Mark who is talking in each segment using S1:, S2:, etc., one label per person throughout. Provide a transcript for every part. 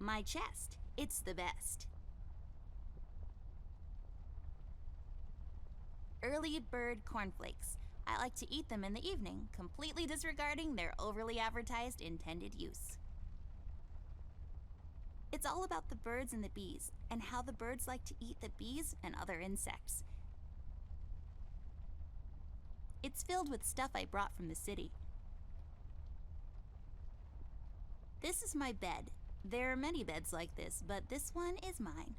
S1: My chest. It's the best. Early bird cornflakes. I like to eat them in the evening, completely disregarding their overly advertised intended use. It's all about the birds and the bees, and how the birds like to eat the bees and other insects. It's filled with stuff I brought from the city. This is my bed. There are many beds like this, but this one is mine.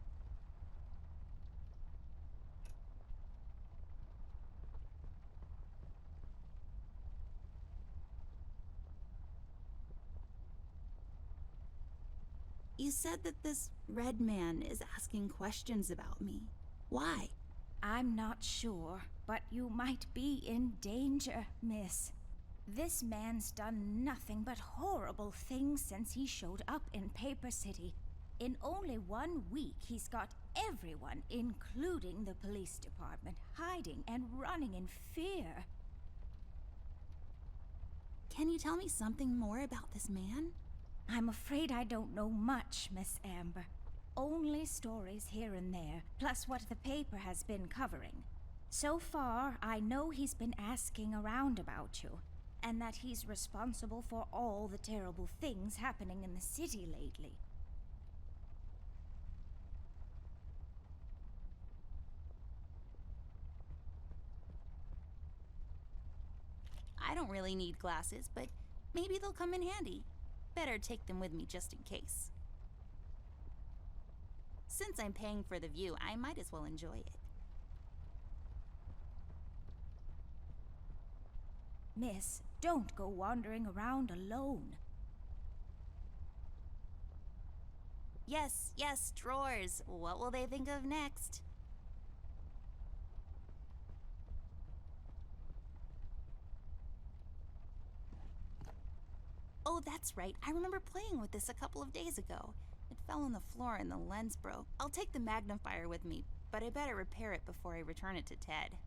S1: You said that this red man is asking questions about me. Why?
S2: I'm not sure, but you might be in danger, miss. This man's done nothing but horrible things since he showed up in Paper City. In only 1 week, he's got everyone, including the police department, hiding and running in fear.
S1: Can you tell me something more about this man?
S2: I'm afraid I don't know much, Miss Amber. Only stories here and there, plus what the paper has been covering. So far, I know he's been asking around about you, and that he's responsible for all the terrible things happening in the city lately.
S1: I don't really need glasses, but maybe they'll come in handy. Better take them with me just in case. Since I'm paying for the view, I might as well enjoy it.
S2: Miss, don't go wandering around alone.
S1: Yes, yes, drawers. What will they think of next? Oh, that's right. I remember playing with this a couple of days ago. It fell on the floor and the lens broke. I'll take the magnifier with me, but I better repair it before I return it to Ted.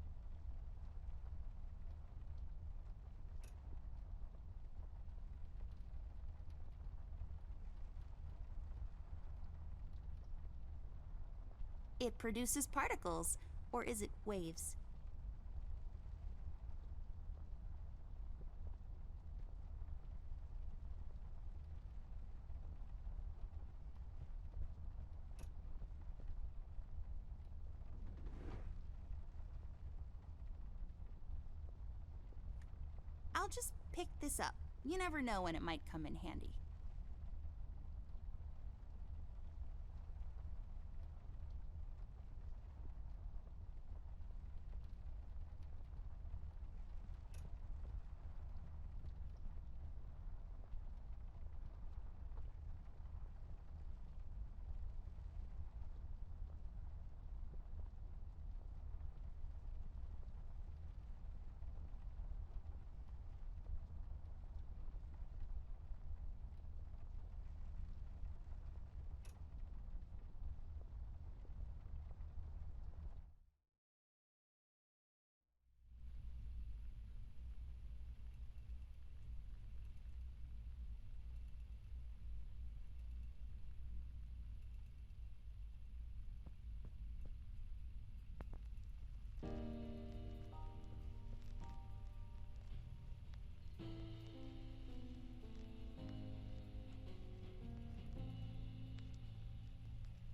S1: It produces particles, or is it waves? I'll just pick this up. You never know when it might come in handy.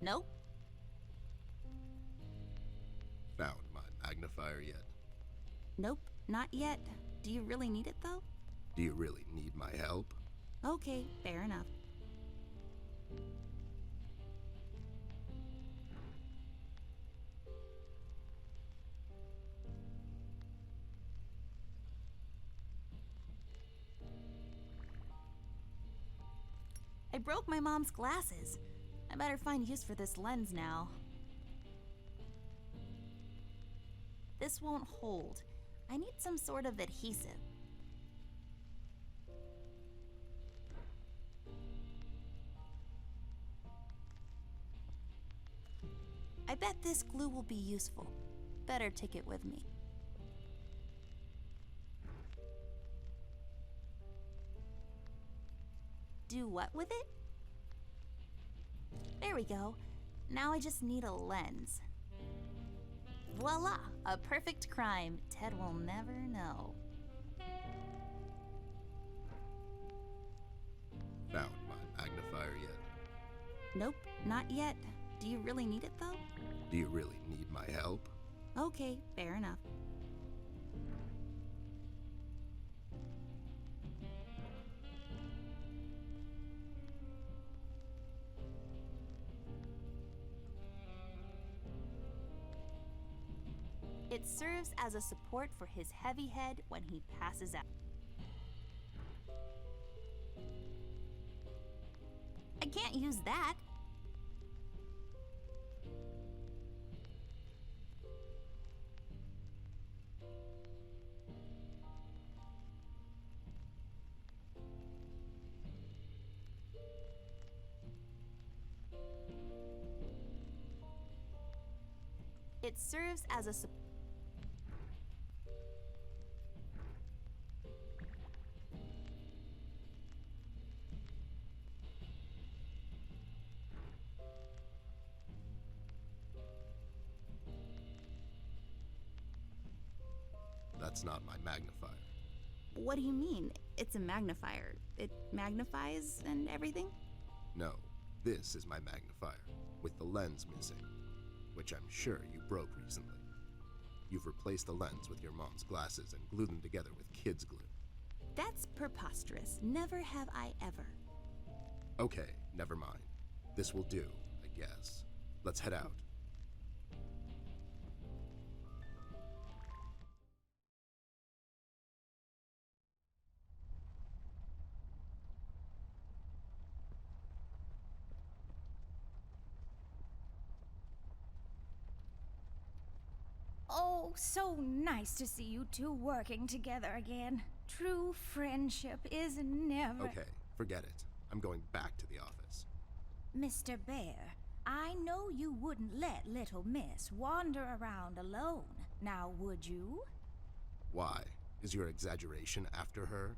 S1: Nope.
S3: Found my magnifier yet?
S1: Nope, not yet. Do you really need it though?
S3: Do you really need my help?
S1: Okay, fair enough. I broke my mom's glasses. I better find use for this lens now. This won't hold. I need some sort of adhesive. I bet this glue will be useful. Better take it with me. Do what with it? There we go. Now I just need a lens. Voila! A perfect crime. Ted will never know.
S3: Found my magnifier yet?
S1: Nope, not yet. Do you really need it though?
S3: Do you really need my help?
S1: Okay, fair enough. It serves as a support for his heavy head when he passes out. I can't use that. It serves as a support.
S3: That's not my magnifier.
S1: What do you mean? It's a magnifier. It magnifies and everything?
S3: No, this is my magnifier, with the lens missing, which I'm sure you broke recently. You've replaced the lens with your mom's glasses and glued them together with kids' glue.
S1: That's preposterous. Never have I ever.
S3: Okay, never mind. This will do, I guess. Let's head out.
S2: Oh, so nice to see you two working together again. True friendship is never...
S3: Okay, forget it. I'm going back to the office.
S2: Mr. Bear, I know you wouldn't let little miss wander around alone. Now, would you?
S3: Why? Is your exaggeration after her?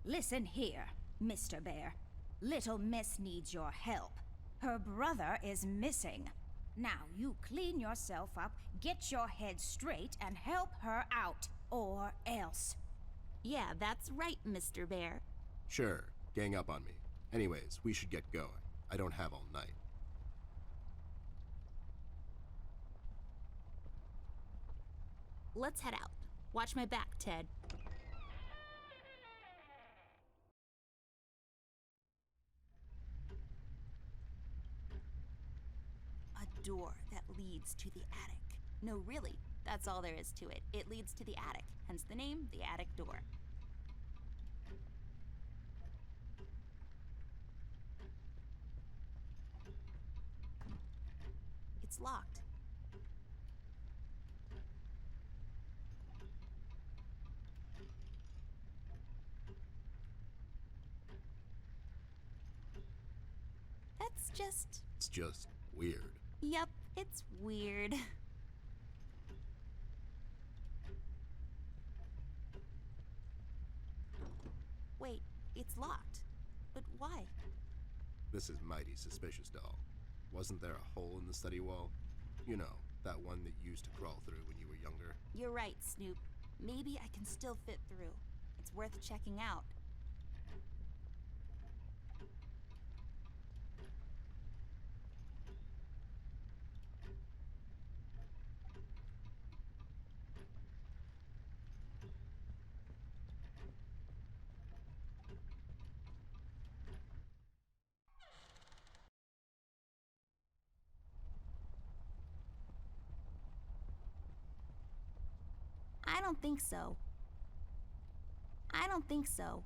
S2: Listen here, Mr. Bear. Little miss needs your help. Her brother is missing. Now you clean yourself up, get your head straight, and help her out, or else.
S1: Yeah, that's right, Mr. Bear.
S3: Sure, gang up on me. Anyways, we should get going. I don't have all night.
S1: Let's head out. Watch my back, Ted. A door that leads to the attic. No, really, that's all there is to it. It leads to the attic, hence the name, the attic door. It's locked. That's just...
S3: It's just weird.
S1: Yup, it's weird. Wait, it's locked. But why?
S3: This is mighty suspicious, doll. Wasn't there a hole in the study wall? You know, that one that you used to crawl through when you were younger.
S1: You're right, Snoop. Maybe I can still fit through. It's worth checking out. I don't think so. I don't think so.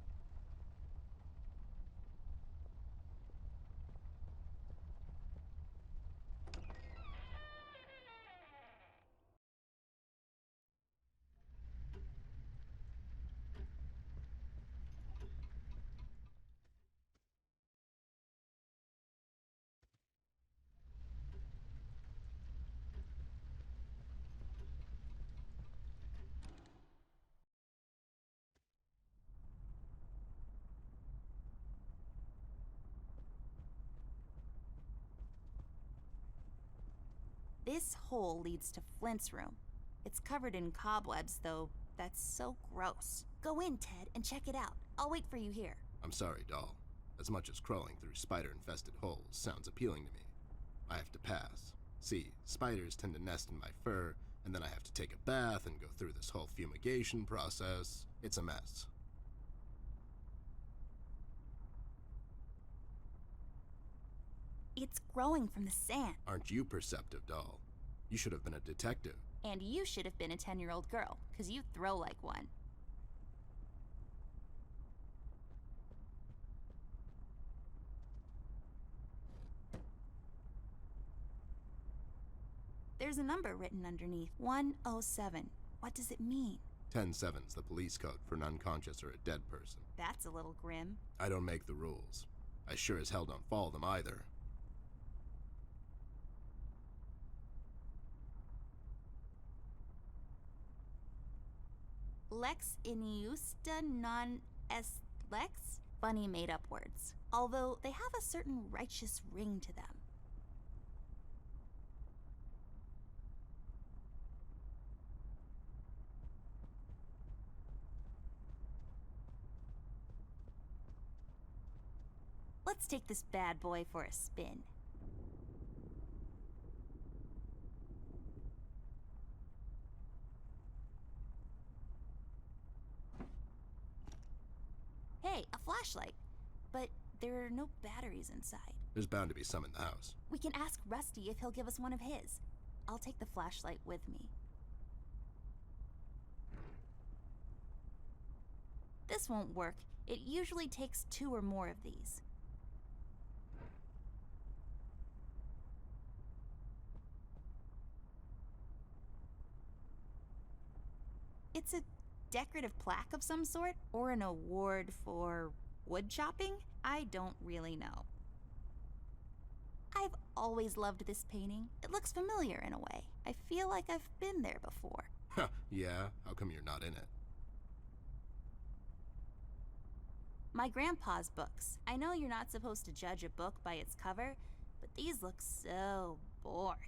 S1: This hole leads to Flint's room. It's covered in cobwebs, though. That's so gross. Go in, Ted, and check it out. I'll wait for you here.
S3: I'm sorry, doll. As much as crawling through spider-infested holes sounds appealing to me, I have to pass. See, spiders tend to nest in my fur, and then I have to take a bath and go through this whole fumigation process. It's a mess.
S1: It's growing from the sand.
S3: Aren't you perceptive, doll? You should have been a detective.
S1: And you should have been a 10-year-old girl, because you throw like one. There's a number written underneath, 107. What does it mean?
S3: 10-7's the police code for an unconscious or a dead person.
S1: That's a little grim.
S3: I don't make the rules. I sure as hell don't follow them either.
S1: Lex iniusta non est lex? Funny made-up words. Although they have a certain righteous ring to them. Let's take this bad boy for a spin. Hey, a flashlight. But there are no batteries inside.
S3: There's bound to be some in the house.
S1: We can ask Rusty if he'll give us one of his. I'll take the flashlight with me. This won't work. It usually takes 2 or more of these. It's a decorative plaque of some sort, or an award for wood chopping? I don't really know. I've always loved this painting. It looks familiar in a way. I feel like I've been there before.
S3: Huh, yeah? How come you're not in it?
S1: My grandpa's books. I know you're not supposed to judge a book by its cover, but these look so boring.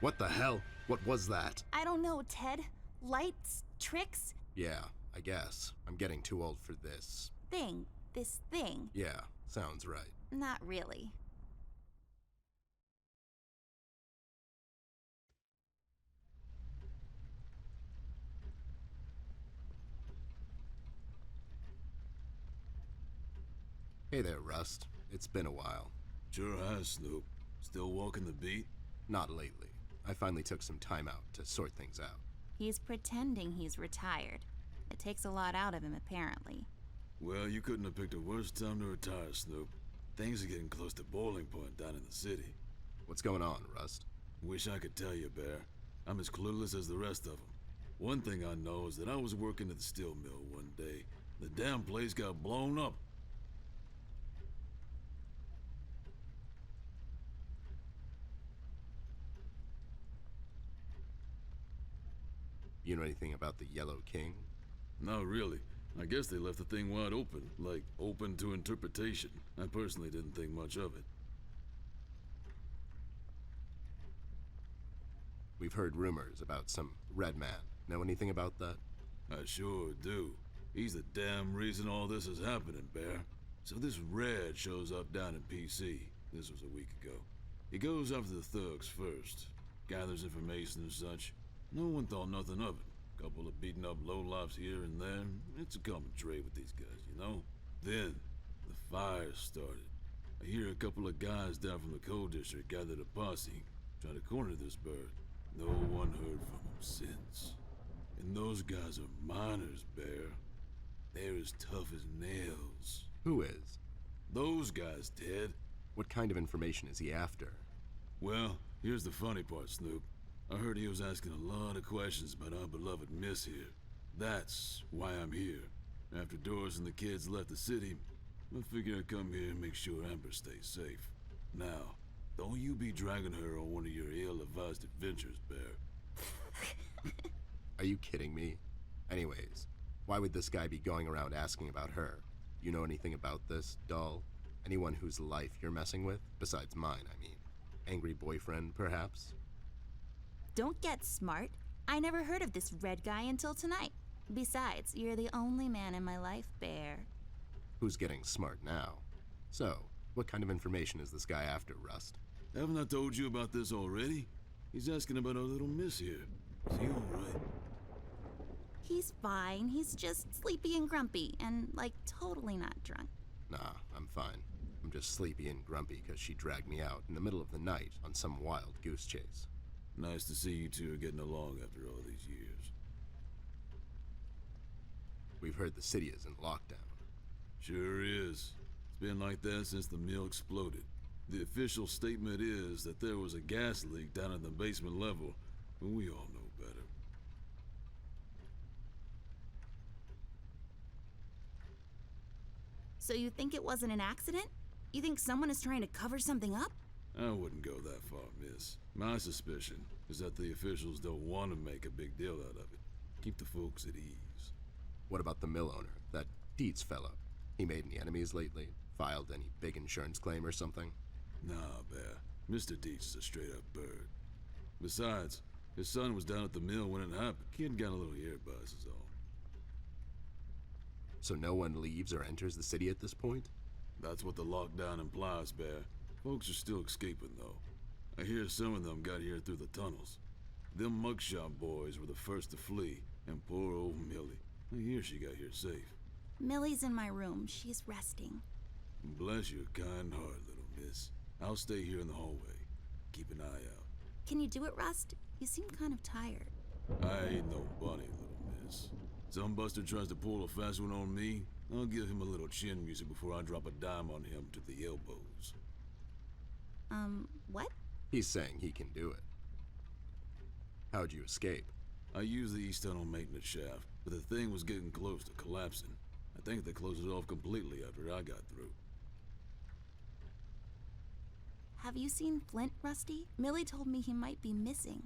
S3: What the hell? What was that?
S1: I don't know, Ted. Lights? Tricks?
S3: Yeah, I guess. I'm getting too old for this.
S1: This thing.
S3: Yeah, sounds right.
S1: Not really.
S3: Hey there, Rust. It's been a while.
S4: Sure has, Snoop. Still walking the beat?
S3: Not lately. I finally took some time out to sort things out.
S1: He's pretending he's retired. It takes a lot out of him, apparently.
S4: Well, you couldn't have picked a worse time to retire, Snoop. Things are getting close to boiling point down in the city.
S3: What's going on, Rust?
S4: Wish I could tell you, Bear. I'm as clueless as the rest of them. One thing I know is that I was working at the steel mill one day. The damn place got blown up.
S3: You know anything about the Yellow King?
S4: Not really. I guess they left the thing wide open, like open to interpretation. I personally didn't think much of it.
S3: We've heard rumors about some Red Man. Know anything about that?
S4: I sure do. He's the damn reason all this is happening, Bear. So this Red shows up down in PC. This was a week ago. He goes after the thugs first. Gathers information and such. No one thought nothing of it. Couple of beaten up lowlifes here and there. It's a common trait with these guys, you know? Then, the fire started. I hear a couple of guys down from the coal district gathered a posse, try to corner this bird. No one heard from him since. And those guys are miners, Bear. They're as tough as nails.
S3: Who is?
S4: Those guys, Ted.
S3: What kind of information is he after?
S4: Well, here's the funny part, Snoop. I heard he was asking a lot of questions about our beloved Miss here. That's why I'm here. After Doris and the kids left the city, I figured I'd come here and make sure Amber stays safe. Now, don't you be dragging her on one of your ill-advised adventures, Bear.
S3: Are you kidding me? Anyways, why would this guy be going around asking about her? You know anything about this, doll? Anyone whose life you're messing with? Besides mine, I mean. Angry boyfriend, perhaps?
S1: Don't get smart. I never heard of this red guy until tonight. Besides, you're the only man in my life, Bear.
S3: Who's getting smart now? So, what kind of information is this guy after, Rust?
S4: Haven't I told you about this already? He's asking about our little miss here. Is he alright?
S1: He's fine. He's just sleepy and grumpy and, like, totally not drunk.
S3: Nah, I'm fine. I'm just sleepy and grumpy because she dragged me out in the middle of the night on some wild goose chase.
S4: Nice to see you two are getting along after all these years.
S3: We've heard the city is in lockdown.
S4: Sure is. It's been like that since the mill exploded. The official statement is that there was a gas leak down at the basement level, but we all know better.
S1: So you think it wasn't an accident? You think someone is trying to cover something up?
S4: I wouldn't go that far, miss. My suspicion is that the officials don't want to make a big deal out of it. Keep the folks at ease.
S3: What about the mill owner, that Dietz fellow? He made any enemies lately? Filed any big insurance claim or something?
S4: Nah, Bear. Mr. Dietz is a straight-up bird. Besides, his son was down at the mill when it happened. Kid got a little ear buzz is all.
S3: So no one leaves or enters the city at this point?
S4: That's what the lockdown implies, Bear. Folks are still escaping, though. I hear some of them got here through the tunnels. Them mugshot boys were the first to flee, and poor old Millie. I hear she got here safe.
S1: Millie's in my room. She's resting.
S4: Bless your kind heart, little miss. I'll stay here in the hallway. Keep an eye out.
S1: Can you do it, Rust? You seem kind of tired.
S4: I ain't no bunny, little miss. Some buster tries to pull a fast one on me, I'll give him a little chin music before I drop a dime on him to the elbows.
S1: What?
S3: He's saying he can do it. How'd you escape?
S4: I used the east tunnel maintenance shaft, but the thing was getting close to collapsing. I think they closed it off completely after I got through.
S1: Have you seen Flint, Rusty? Millie told me he might be missing.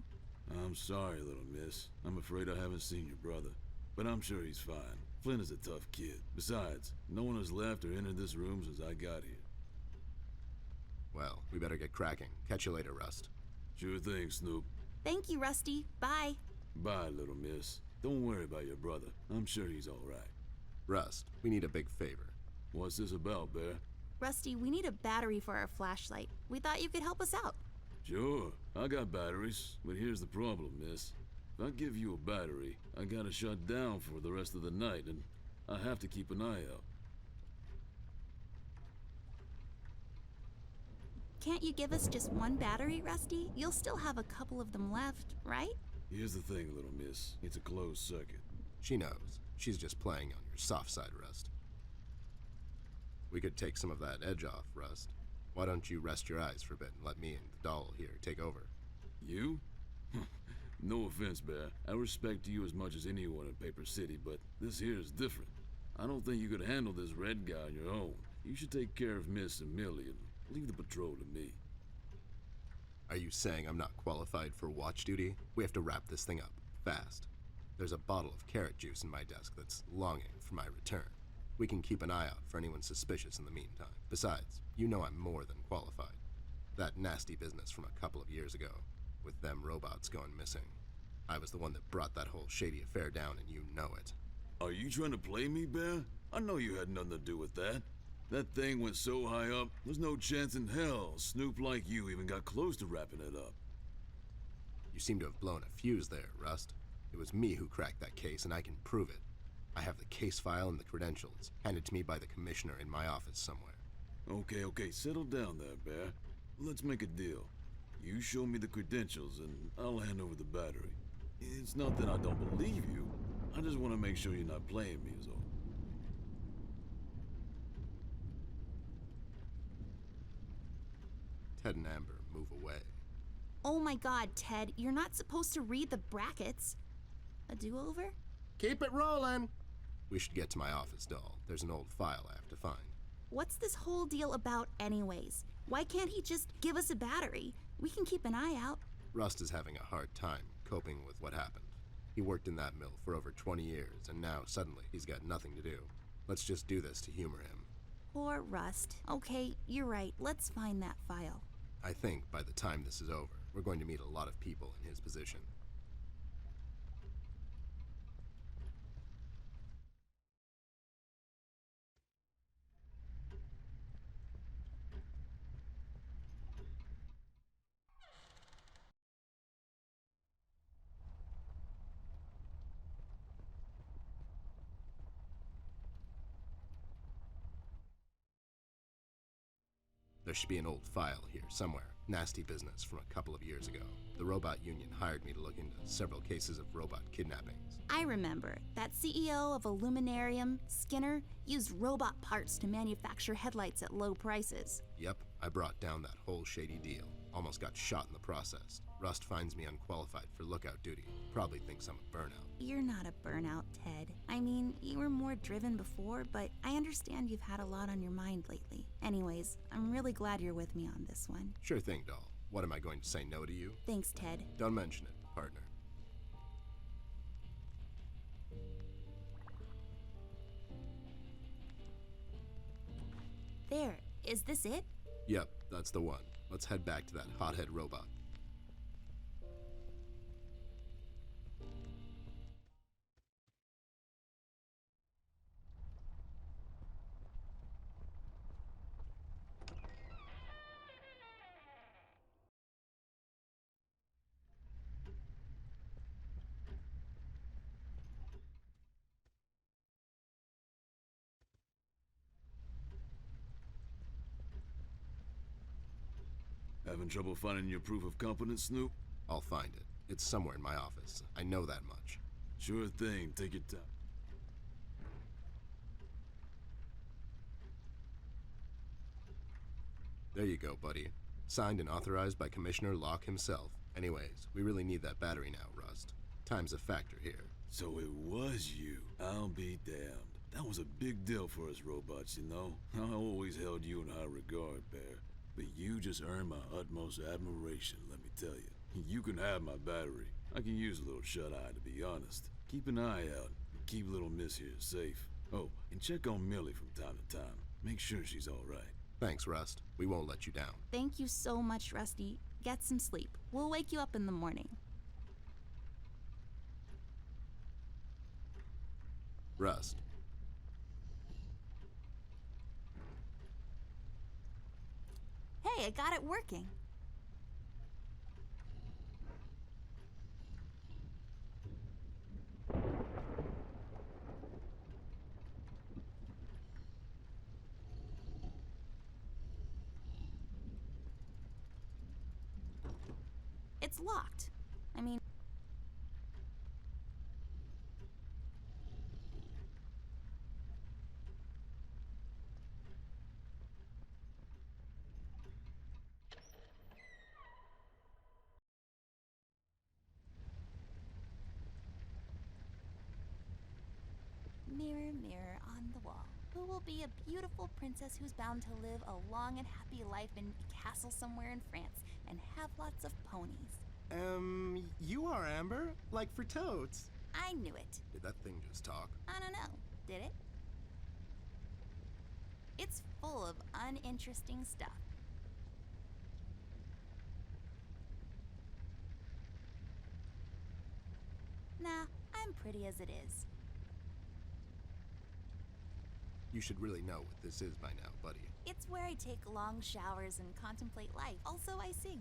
S4: I'm sorry, little miss. I'm afraid I haven't seen your brother. But I'm sure he's fine. Flint is a tough kid. Besides, no one has left or entered this room since I got here.
S3: Well, we better get cracking. Catch you later, Rust.
S4: Sure thing, Snoop.
S1: Thank you, Rusty. Bye.
S4: Bye, little miss. Don't worry about your brother. I'm sure he's all right.
S3: Rust, we need a big favor.
S4: What's this about, Bear?
S1: Rusty, we need a battery for our flashlight. We thought you could help us out.
S4: Sure, I got batteries, but here's the problem, miss. If I give you a battery, I gotta shut down for the rest of the night, and I have to keep an eye out.
S1: Can't you give us just one battery, Rusty? You'll still have a couple of them left, right?
S4: Here's the thing, little miss. It's a closed circuit.
S3: She knows. She's just playing on your soft side, Rust. We could take some of that edge off, Rust. Why don't you rest your eyes for a bit and let me and the doll here take over?
S4: You? No offense, Bear. I respect you as much as anyone in Paper City, but this here is different. I don't think you could handle this red guy on your own. You should take care of Miss and Millie and leave the patrol to me.
S3: Are you saying I'm not qualified for watch duty? We have to wrap this thing up, fast. There's a bottle of carrot juice in my desk that's longing for my return. We can keep an eye out for anyone suspicious in the meantime. Besides, you know I'm more than qualified. That nasty business from a couple of years ago, with them robots going missing. I was the one that brought that whole shady affair down, and you know it.
S4: Are you trying to play me, Bear? I know you had nothing to do with that. That thing went so high up, there's no chance in hell Snoop like you even got close to wrapping it up.
S3: You seem to have blown a fuse there, Rust. It was me who cracked that case, and I can prove it. I have the case file and the credentials, handed to me by the commissioner in my office somewhere.
S4: Okay, settle down there, Bear. Let's make a deal. You show me the credentials, and I'll hand over the battery. It's not that I don't believe you. I just want to make sure you're not playing me, is all.
S3: Ted and Amber move away.
S1: Oh my god, Ted, you're not supposed to read the brackets. A do-over?
S3: Keep it rolling! We should get to my office, doll. There's an old file I have to find.
S1: What's this whole deal about anyways? Why can't he just give us a battery? We can keep an eye out.
S3: Rust is having a hard time coping with what happened. He worked in that mill for over 20 years, and now suddenly he's got nothing to do. Let's just do this to humor him.
S1: Poor Rust. Okay, you're right. Let's find that file.
S3: I think by the time this is over, we're going to meet a lot of people in his position. There should be an old file here somewhere. Nasty business from a couple of years ago. The robot union hired me to look into several cases of robot kidnappings.
S1: I remember. That CEO of Illuminarium, Skinner, used robot parts to manufacture headlights at low prices.
S3: Yep, I brought down that whole shady deal. Almost got shot in the process. Rust finds me unqualified for lookout duty. Probably thinks I'm a burnout.
S1: You're not a burnout, Ted. I mean, you were more driven before, but I understand you've had a lot on your mind lately. Anyways, I'm really glad you're with me on this one.
S3: Sure thing, doll. What, am I going to say no to you?
S1: Thanks, Ted.
S3: Don't mention it, partner.
S1: There. Is this it?
S3: Yep, that's the one. Let's head back to that hothead robot.
S4: Having trouble finding your proof of competence, Snoop?
S3: I'll find it. It's somewhere in my office. I know that much.
S4: Sure thing, take your time.
S3: There you go, buddy. Signed and authorized by Commissioner Locke himself. Anyways, we really need that battery now, Rust. Time's a factor here.
S4: So it was you. I'll be damned. That was a big deal for us robots, you know? I always held you in high regard, Bear. But you just earned my utmost admiration, let me tell you. You can have my battery. I can use a little shut-eye, to be honest. Keep an eye out, and keep little miss here safe. Oh, and check on Millie from time to time. Make sure she's all right.
S3: Thanks, Rust. We won't let you down.
S1: Thank you so much, Rusty. Get some sleep. We'll wake you up in the morning.
S3: Rust.
S1: Hey, I got it working. It's locked. I mean... Mirror, mirror on the wall, who will be a beautiful princess who's bound to live a long and happy life in a castle somewhere in France and have lots of ponies?
S5: You are, Amber. Like for totes.
S1: I knew it.
S3: Did that thing just talk?
S1: I don't know. Did it? It's full of uninteresting stuff. Nah, I'm pretty as it is.
S3: You should really know what this is by now, buddy.
S1: It's where I take long showers and contemplate life. Also, I sing.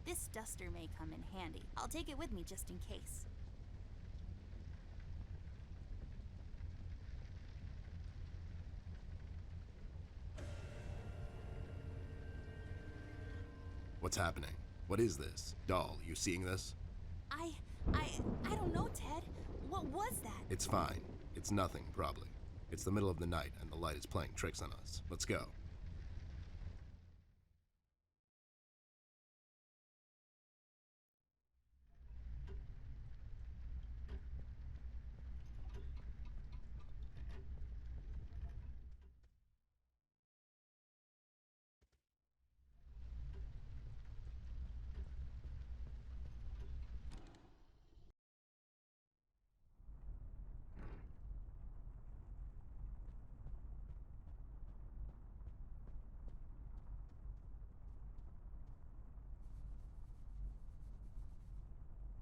S1: This duster may come in handy. I'll take it with me just in case.
S3: What's happening? What is this? Doll, you seeing this?
S1: I don't know, Ted. What was that?
S3: It's fine. It's nothing, probably. It's the middle of the night, and the light is playing tricks on us. Let's go.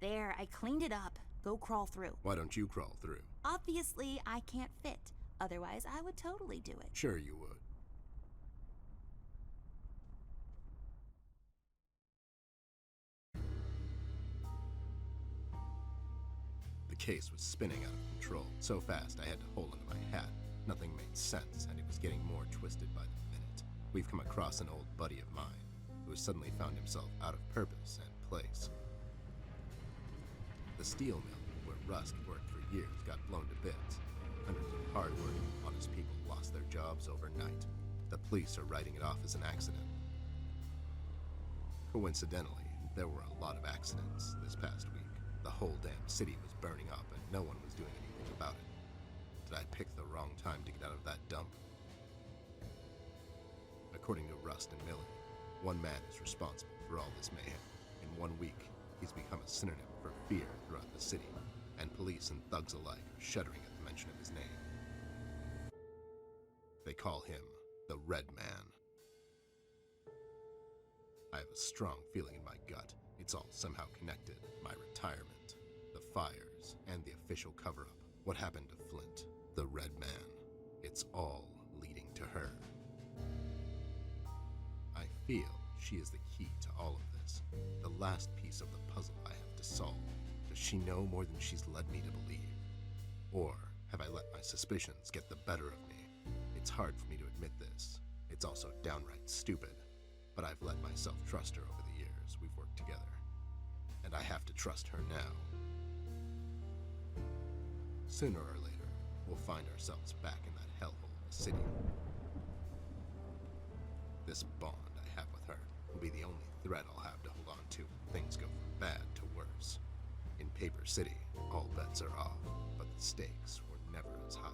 S1: There, I cleaned it up. Go crawl through.
S3: Why don't you crawl through?
S1: Obviously, I can't fit. Otherwise, I would totally do it.
S3: Sure you would. The case was spinning out of control, so fast I had to hold onto my hat. Nothing made sense, and it was getting more twisted by the minute. We've come across an old buddy of mine, who has suddenly found himself out of purpose and place. The steel mill, where Rusk worked for years, got blown to bits. Hundreds of hard-working, honest people lost their jobs overnight. The police are writing it off as an accident. Coincidentally, there were a lot of accidents this past week. The whole damn city was burning up and no one was doing anything about it. Did I pick the wrong time to get out of that dump? According to Rust and Millie, one man is responsible for all this mayhem. In 1 week, he's become a synonym for fear throughout the city, and police and thugs alike are shuddering at the mention of his name. They call him the Red Man. I have a strong feeling in my gut it's all somehow connected. My retirement, the fires, and the official cover-up. What happened to Flint, the Red Man? It's all leading to her. I feel she is the key to all of this, the last piece of the puzzle I have to solve. Does she know more than she's led me to believe? Or have I let my suspicions get the better of me? It's hard for me to admit this. It's also downright stupid. But I've let myself trust her over the years we've worked together. And I have to trust her now. Sooner or later, we'll find ourselves back in that hellhole of a city. This bond I have with her will be the only thread I'll have to hold on to when things go from bad to worse. In Paper City, all bets are off, but the stakes were never as high.